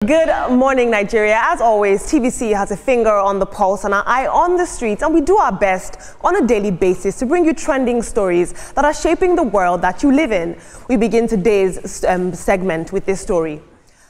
Good morning, Nigeria. As always, TVC has a finger on the pulse and an eye on the streets, and we do our best on a daily basis to bring you trending stories that are shaping the world that you live in. We begin today's segment with this story.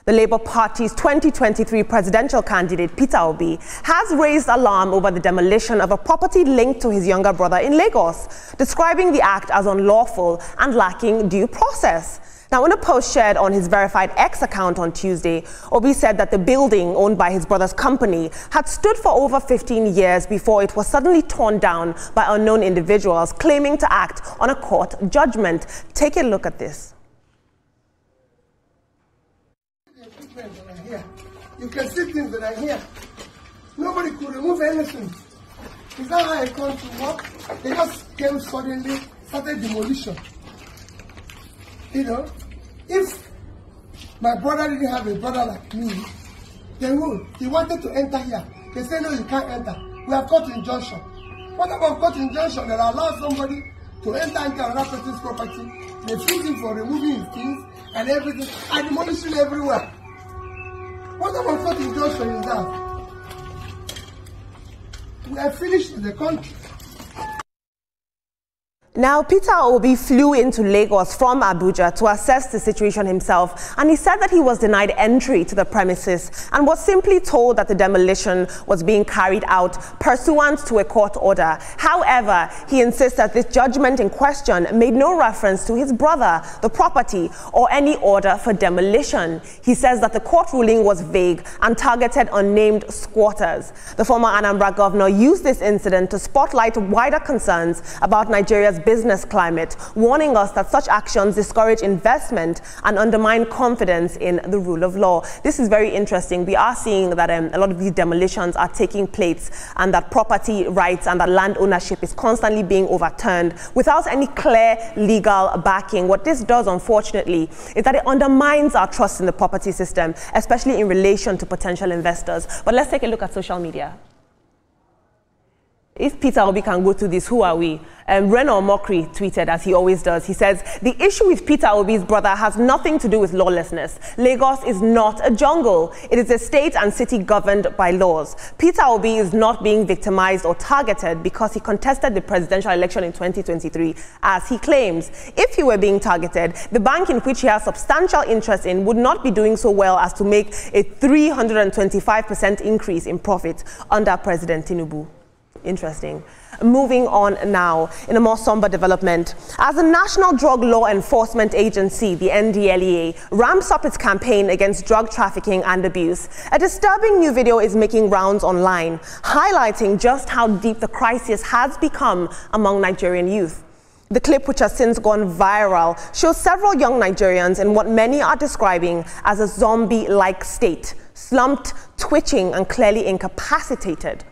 The Labour Party's 2023 presidential candidate, Peter Obi, has raised alarm over the demolition of a property linked to his younger brother in Lagos, describing the act as unlawful and lacking due process. Now, in a post shared on his verified X account on Tuesday, Obi said that the building owned by his brother's company had stood for over 15 years before it was suddenly torn down by unknown individuals claiming to act on a court judgment. Take a look at this. You can see things that are here. Nobody could remove anything. Is that how I come to work? They just came suddenly, started demolition. You know, if my brother didn't have a brother like me, they would. He wanted to enter here. They say, no, you can't enter. We have court injunction. What about court injunction that allows somebody to enter into another person's property? They freeze him for removing his things and everything, and demolishing everywhere. What about court injunction is that? We are finished with the country. Now, Peter Obi flew into Lagos from Abuja to assess the situation himself, and he said that he was denied entry to the premises and was simply told that the demolition was being carried out pursuant to a court order. However, he insists that this judgment in question made no reference to his brother, the property, or any order for demolition. He says that the court ruling was vague and targeted unnamed squatters. The former Anambra governor used this incident to spotlight wider concerns about Nigeria's business climate, warning us that such actions discourage investment and undermine confidence in the rule of law. This is very interesting. We are seeing that a lot of these demolitions are taking place, and that property rights and that land ownership is constantly being overturned without any clear legal backing. What this does, unfortunately, is that it undermines our trust in the property system, especially in relation to potential investors. But let's take a look at social media. If Peter Obi can go through this, who are we? Reno Mokri tweeted, as he always does. He says, the issue with Peter Obi's brother has nothing to do with lawlessness. Lagos is not a jungle. It is a state and city governed by laws. Peter Obi is not being victimized or targeted because he contested the presidential election in 2023, as he claims. If he were being targeted, the bank in which he has substantial interest in would not be doing so well as to make a 325% increase in profit under President Tinubu. Interesting. Moving on now, in a more somber development, as the National Drug Law Enforcement Agency, the NDLEA, ramps up its campaign against drug trafficking and abuse, a disturbing new video is making rounds online, highlighting just how deep the crisis has become among Nigerian youth. The clip, which has since gone viral, shows several young Nigerians in what many are describing as a zombie-like state, slumped, twitching, and clearly incapacitated.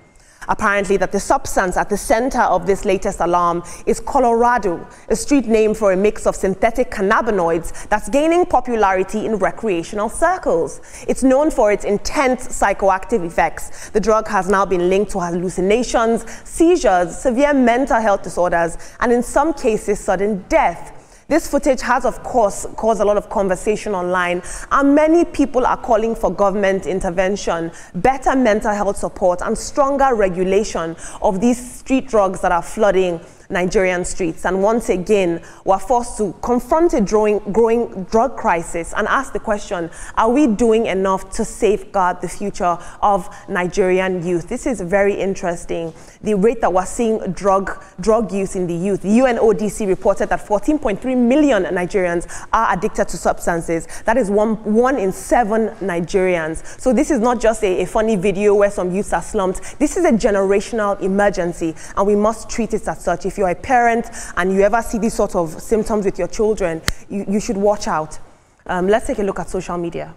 Apparently, that the substance at the center of this latest alarm is Colorado, a street name for a mix of synthetic cannabinoids that's gaining popularity in recreational circles. It's known for its intense psychoactive effects. The drug has now been linked to hallucinations, seizures, severe mental health disorders, and in some cases, sudden death. This footage has, of course, caused a lot of conversation online, and many people are calling for government intervention, better mental health support, and stronger regulation of these street drugs that are flooding Nigerian streets. And once again, we're forced to confront a growing drug crisis and ask the question, are we doing enough to safeguard the future of Nigerian youth? This is very interesting. The rate that we're seeing drug use in the youth. The UNODC reported that 14.3 million Nigerians are addicted to substances. That is one in 7 Nigerians. So this is not just a funny video where some youths are slumped. This is a generational emergency, and we must treat it as such. If you're a parent and you ever see these sort of symptoms with your children, you should watch out. Let's take a look at social media.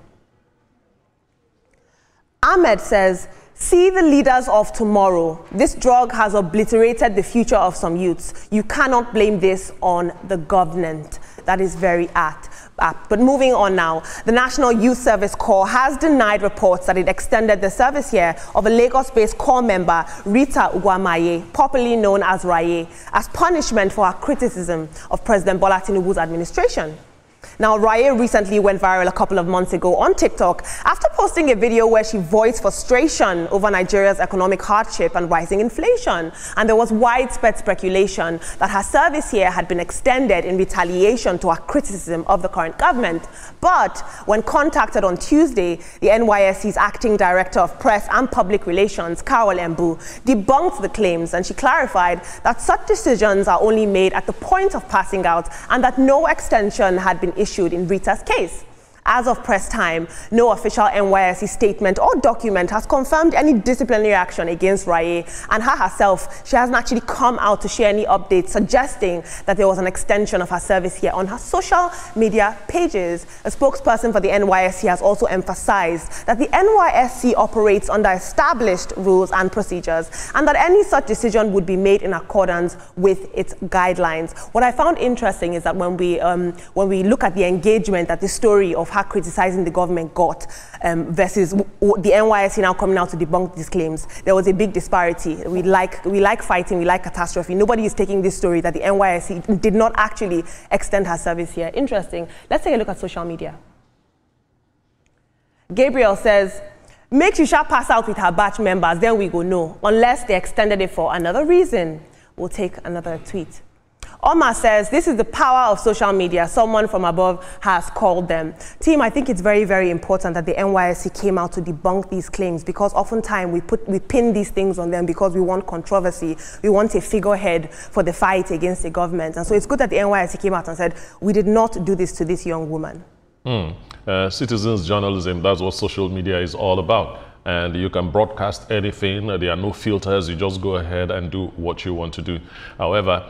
Ahmed says, see the leaders of tomorrow. This drug has obliterated the future of some youths. You cannot blame this on the government. That is very apt. But moving on now, the National Youth Service Corps has denied reports that it extended the service year of a Lagos-based Corps member, Rita Ugwamaye, popularly known as Raye, as punishment for her criticism of President Bola Tinubu's administration. Now, Raye recently went viral a couple of months ago on TikTok after posting a video where she voiced frustration over Nigeria's economic hardship and rising inflation. And there was widespread speculation that her service here had been extended in retaliation to her criticism of the current government. But when contacted on Tuesday, the NYSC's acting director of press and public relations, Carol Embu, debunked the claims, and she clarified that such decisions are only made at the point of passing out and that no extension had been issued in Rita's case. As of press time, no official NYSC statement or document has confirmed any disciplinary action against Raye, and her herself, she hasn't actually come out to share any updates suggesting that there was an extension of her service here on her social media pages. A spokesperson for the NYSC has also emphasized that the NYSC operates under established rules and procedures, and that any such decision would be made in accordance with its guidelines. What I found interesting is that when we look at the engagement that the story of her criticizing the government got versus the NYSC now coming out to debunk these claims, there was a big disparity. We like fighting, we like catastrophe. Nobody is taking this story that the NYSC did not actually extend her service here. Interesting. Let's take a look at social media. Gabriel says, make Shisha pass out with her batch members, then we go no, unless they extended it for another reason. We'll take another tweet. Omar says, this is the power of social media. Someone from above has called them. Team, I think it's very, very important that the NYSC came out to debunk these claims, because oftentimes we pin these things on them because we want controversy. We want a figurehead for the fight against the government. And so it's good that the NYSC came out and said, we did not do this to this young woman. Citizens journalism, that's what social media is all about. And you can broadcast anything. There are no filters. You just go ahead and do what you want to do. However,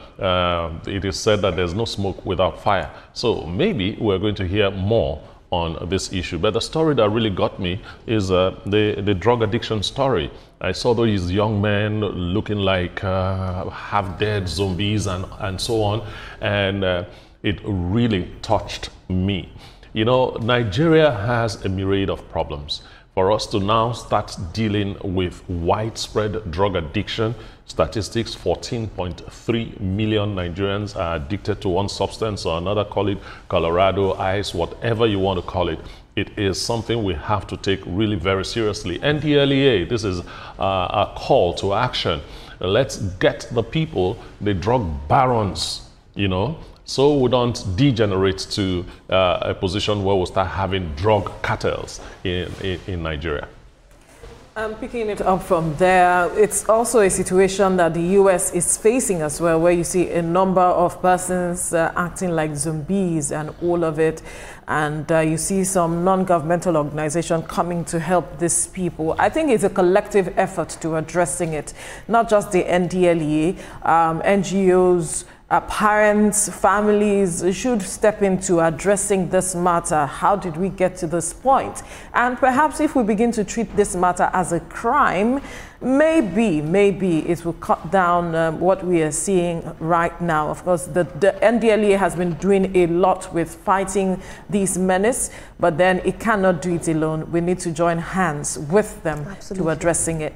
it is said that there's no smoke without fire. So maybe we're going to hear more on this issue. But the story that really got me is the drug addiction story. I saw those young men looking like half-dead zombies and so on. And it really touched me. You know, Nigeria has a myriad of problems. For us to now start dealing with widespread drug addiction, statistics, 14.3 million Nigerians are addicted to one substance or another, call it Colorado, ice, whatever you want to call it. It is something we have to take really very seriously. NDLEA, this is a call to action. Let's get the people, the drug barons, you know, so we don't degenerate to a position where we'll start having drug cartels in Nigeria. Picking it up from there, it's also a situation that the U.S. is facing as well, where you see a number of persons acting like zombies and all of it. And you see some non-governmental organization coming to help these people. I think it's a collective effort to addressing it, not just the NDLEA, NGOs, parents, families should step into addressing this matter. How did we get to this point? And perhaps if we begin to treat this matter as a crime, maybe it will cut down what we are seeing right now. Of course, the NDLEA has been doing a lot with fighting these menace, but then it cannot do it alone. We need to join hands with them to addressing it.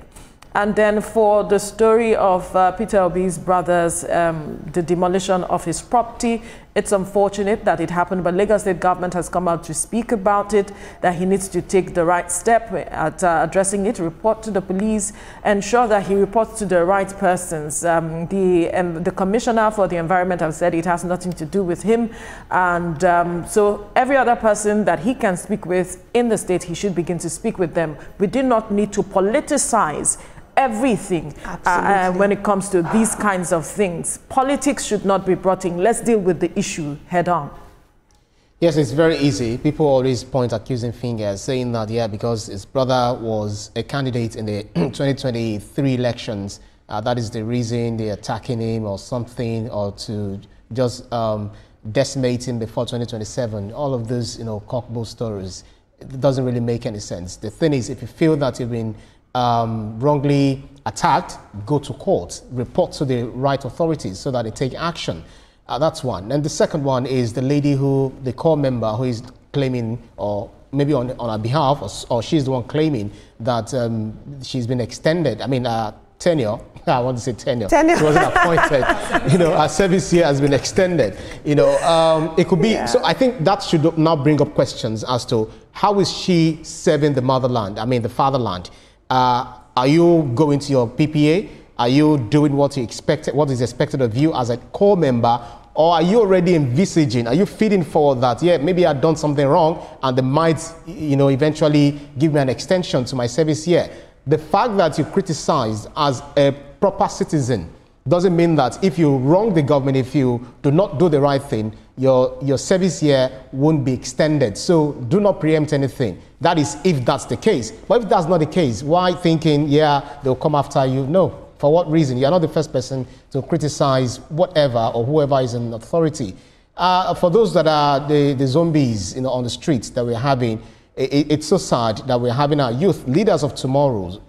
And then for the story of Peter Obi's brothers, the demolition of his property, it's unfortunate that it happened, but Lagos State government has come out to speak about it, that he needs to take the right step at addressing it, report to the police, ensure that he reports to the right persons. The Commissioner for the Environment has said it has nothing to do with him. And so every other person that he can speak with in the state, he should begin to speak with them. We do not need to politicize everything when it comes to these kinds of things. Politics should not be brought in. Let's deal with the issue head on. Yes, it's very easy. People always point accusing fingers, saying that, yeah, because his brother was a candidate in the 2023 elections, that is the reason they're attacking him or something, or to just decimate him before 2027. All of those, you know, cockbull stories, it doesn't really make any sense. The thing is, if you feel that you've been wrongly attacked, go to court, report to the right authorities so that they take action. That's one. And the second one is the lady who, the core member who is claiming, or maybe on her behalf, or she's the one claiming that she's been extended. I mean, tenure. I want to say tenure. Tenure. She wasn't appointed. You know, her service here has been extended. You know, it could be. Yeah. So I think that should now bring up questions as to how is she serving the motherland? I mean, the fatherland. Are you going to your PPA? Are you doing what you expected? What is expected of you as a core member? Or are you already envisaging? Are you feeding forward that, yeah, maybe I've done something wrong, and they might, you know, eventually give me an extension to my service here? The fact that you criticized as a proper citizen doesn't mean that if you wrong the government, if you do not do the right thing, your service here won't be extended. So do not preempt anything. That is if that's the case. But if that's not the case, why thinking, yeah, they'll come after you? No. For what reason? You're not the first person to criticize whatever or whoever is in authority. For those that are the zombies, you know, on the streets that we're having, it's so sad that we're having our youth, leaders of tomorrow,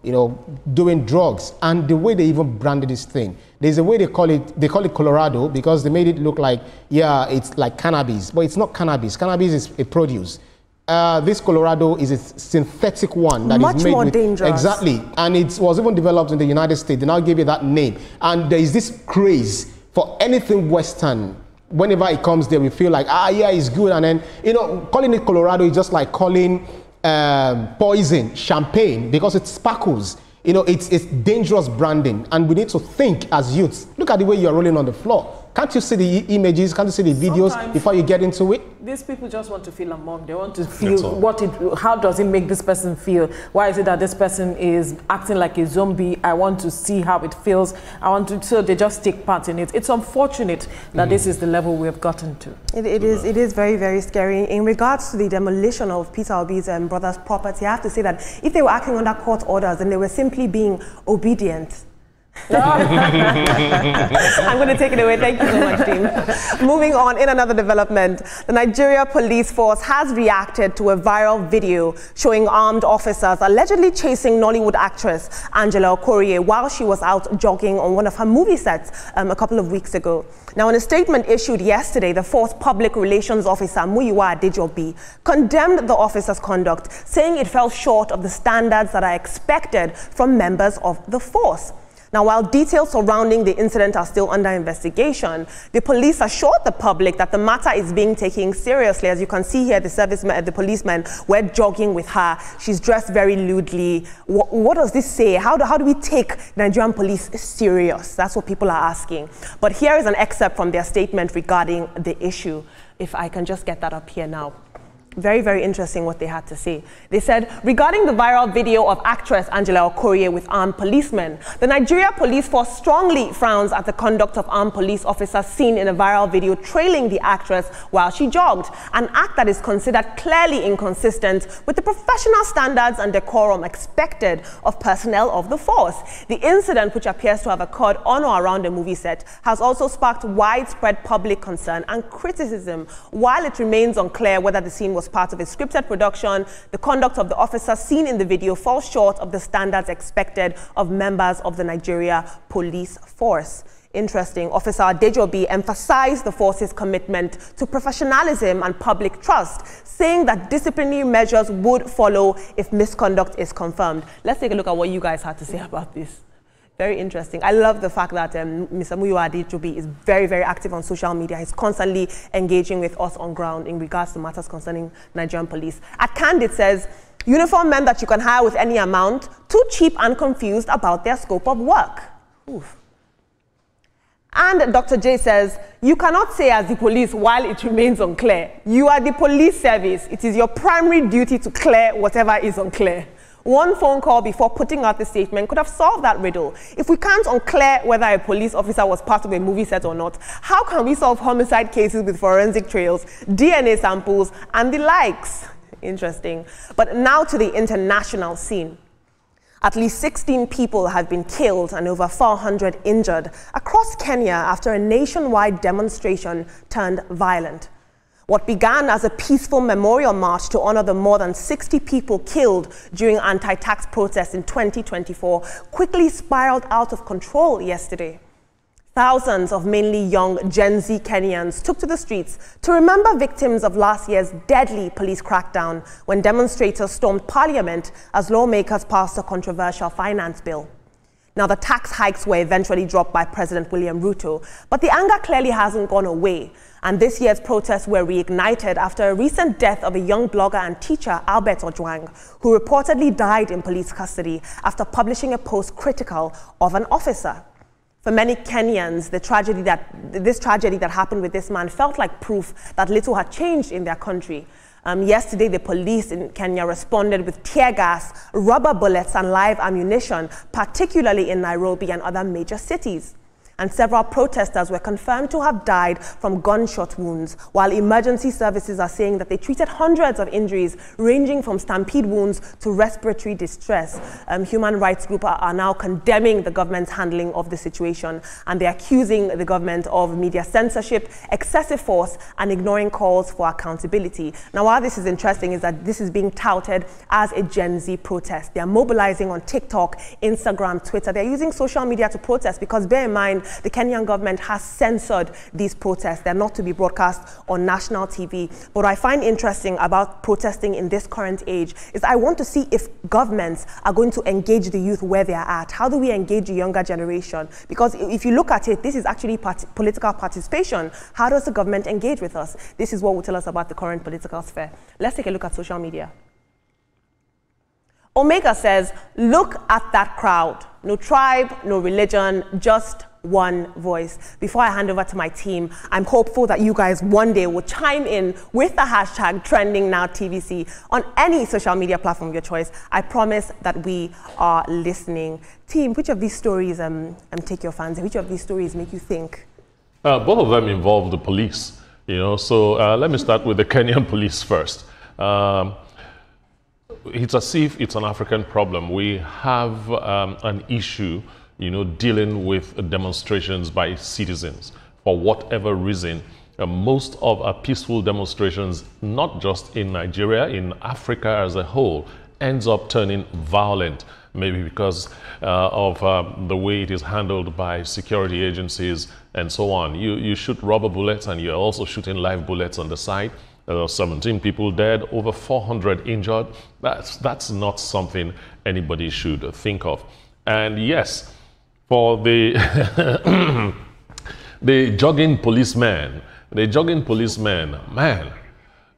you know, doing drugs. And the way they even branded this thing, there's a way they call it Colorado, because they made it look like, yeah, it's like cannabis. But it's not cannabis. Cannabis is a produce. This Colorado is a synthetic one that much is made more with, dangerous. Exactly, and it was even developed in the United States. They now gave it that name, and there is this craze for anything Western. Whenever it comes there, we feel like, yeah, it's good, and then, you know, calling it Colorado is just like calling poison champagne, because it sparkles. You know, it's dangerous branding, and we need to think as youths. Look at the way you're rolling on the floor. Can't you see the images? Can't you see the videos before you get into it? These people just want to feel among. They want to feel how does it make this person feel? Why is it that this person is acting like a zombie? I want to see how it feels. So they just take part in it. It's unfortunate that this is the level we have gotten to. It is very, very scary. In regards to the demolition of Peter Obi's brother's property, I have to say that if they were acting under court orders and they were simply being obedient, I'm going to take it away. Thank you so much, team. Moving on, in another development, the Nigerian Police Force has reacted to a viral video showing armed officers allegedly chasing Nollywood actress Angela Okorie while she was out jogging on one of her movie sets a couple of weeks ago. Now, in a statement issued yesterday, the Force Public Relations Officer Muyiwa Adejobi condemned the officer's conduct, saying it fell short of the standards that are expected from members of the force. Now, while details surrounding the incident are still under investigation, the police assured the public that the matter is being taken seriously. As you can see here, the policemen were jogging with her. She's dressed very lewdly. What does this say? How do we take Nigerian police serious? That's what people are asking. But here is an excerpt from their statement regarding the issue. If I can just get that up here now. Very, very interesting what they had to say. They said, regarding the viral video of actress Angela Okorie with armed policemen, the Nigeria Police Force strongly frowns at the conduct of armed police officers seen in a viral video trailing the actress while she jogged, an act that is considered clearly inconsistent with the professional standards and decorum expected of personnel of the force. The incident, which appears to have occurred on or around a movie set, has also sparked widespread public concern and criticism. While it remains unclear whether the scene was part of a scripted production, the conduct of the officer seen in the video falls short of the standards expected of members of the Nigeria Police Force. Interesting. Officer Adejobi emphasized the force's commitment to professionalism and public trust, saying that disciplinary measures would follow if misconduct is confirmed. Let's take a look at what you guys had to say about this. Very interesting. I love the fact that Mr. Muyiwa Adejobi is very, very active on social media. He's constantly engaging with us on ground in regards to matters concerning Nigerian police. At Candid says, uniformed men that you can hire with any amount, too cheap and confused about their scope of work. Oof. And Dr. J says, you cannot say as the police while it remains unclear. You are the police service. It is your primary duty to clear whatever is unclear. One phone call before putting out the statement could have solved that riddle. If we can't unclear whether a police officer was part of a movie set or not, how can we solve homicide cases with forensic trails, DNA samples, and the likes? Interesting. But now to the international scene. At least 16 people have been killed and over 400 injured across Kenya after a nationwide demonstration turned violent. What began as a peaceful memorial march to honor the more than 60 people killed during anti-tax protests in 2024 quickly spiraled out of control yesterday. Thousands of mainly young Gen Z Kenyans took to the streets to remember victims of last year's deadly police crackdown when demonstrators stormed parliament as lawmakers passed a controversial finance bill. Now, the tax hikes were eventually dropped by President William Ruto, but the anger clearly hasn't gone away. And this year's protests were reignited after a recent death of a young blogger and teacher, Albert Ojwang, who reportedly died in police custody after publishing a post critical of an officer. For many Kenyans, this tragedy that happened with this man felt like proof that little had changed in their country. Yesterday, the police in Kenya responded with tear gas, rubber bullets, and live ammunition, particularly in Nairobi and other major cities. And several protesters were confirmed to have died from gunshot wounds, while emergency services are saying that they treated hundreds of injuries, ranging from stampede wounds to respiratory distress. Human rights groups are now condemning the government's handling of the situation, and they're accusing the government of media censorship, excessive force, and ignoring calls for accountability. Now, why this is interesting is that this is being touted as a Gen Z protest. They're mobilizing on TikTok, Instagram, Twitter. They're using social media to protest because, bear in mind, the Kenyan government has censored these protests. They're not to be broadcast on national TV. But what I find interesting about protesting in this current age is I want to see if governments are going to engage the youth where they are at. How do we engage the younger generation? Because if you look at it, this is actually political participation. How does the government engage with us? This is what will tell us about the current political sphere. Let's take a look at social media. Omega says, look at that crowd. No tribe, no religion, just one voice. Before I hand over to my team, I'm hopeful that you guys one day will chime in with the hashtag TrendingNowTVC on any social media platform of your choice. I promise that we are listening. Team, which of these stories take your fancy? Which of these stories make you think? Both of them involve the police, so let me start with the Kenyan police first. It's as if it's an African problem. We have an issue dealing with demonstrations by citizens. For whatever reason, most of our peaceful demonstrations, not just in Nigeria, in Africa as a whole, ends up turning violent, maybe because of the way it is handled by security agencies and so on. You shoot rubber bullets and you're also shooting live bullets on the side. 17 people dead, over 400 injured. That's not something anybody should think of. And yes, for the the jogging policemen, man,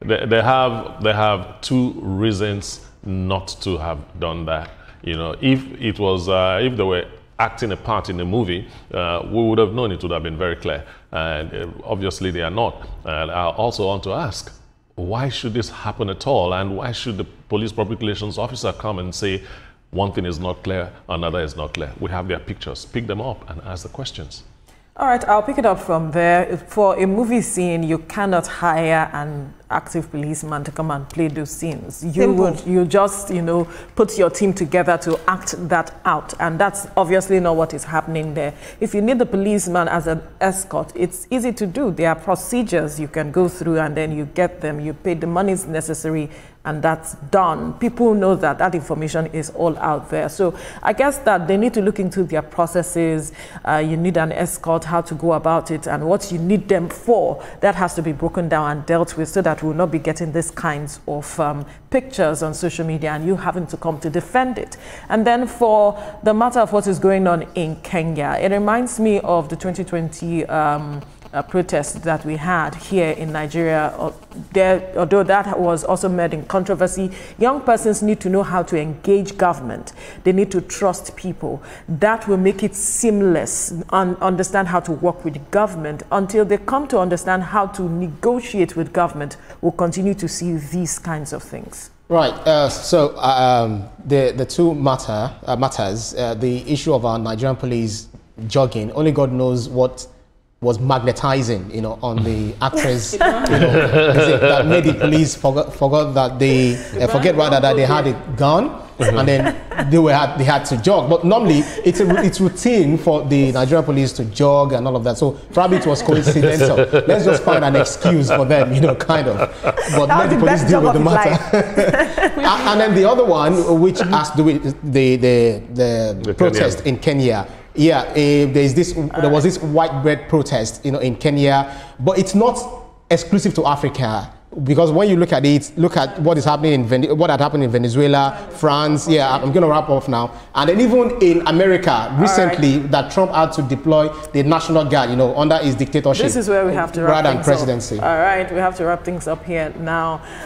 they have two reasons not to have done that. If it was if they were acting a part in the movie, we would have known. It would have been very clear. And obviously they are not. And I also want to ask, why should this happen at all? And why should the police public relations officer come and say one thing is not clear, another is not clear? We have their pictures. Pick them up and ask the questions. All right, I'll pick it up from there. For a movie scene, you cannot hire an active policeman to come and play those scenes. You just, put your team together to act that out. And that's obviously not what is happening there. If you need the policeman as an escort, it's easy to do. There are procedures you can go through and then you get them. You pay the monies necessary and that's done. People know that that information is all out there. So I guess that they need to look into their processes. You need an escort, how to go about it, and what you need them for. That has to be broken down and dealt with so that we'll not be getting these kinds of pictures on social media and you having to come to defend it. And then for the matter of what is going on in Kenya, it reminds me of the 2020 protest that we had here in Nigeria. Although that was also made in controversy, young persons need to know how to engage government. They need to trust people. That will make it seamless and understand how to work with government. Until they come to understand how to negotiate with government, we'll continue to see these kinds of things. Right. So the two matters. The issue of our Nigerian police jogging. Only God knows what was magnetizing, on the actress, that made the police forgot that they that they had a gun, and then they had to jog. But normally it's routine for the Nigerian police to jog and all of that. So probably it was coincidental. Let's just find an excuse for them, kind of. But let the police deal with the matter. And then the other one, which has to do with the protest in Kenya, Yeah, there was this white bread protest, in Kenya, but it's not exclusive to Africa. Because when you look at it, look at what is happening what had happened in Venezuela, France. Yeah, I'm going to wrap up now. And then even in America, recently, that Trump had to deploy the National Guard, under his dictatorship. This is where we have to wrap rather than things presidency. Up. All right, we have to wrap things up here now.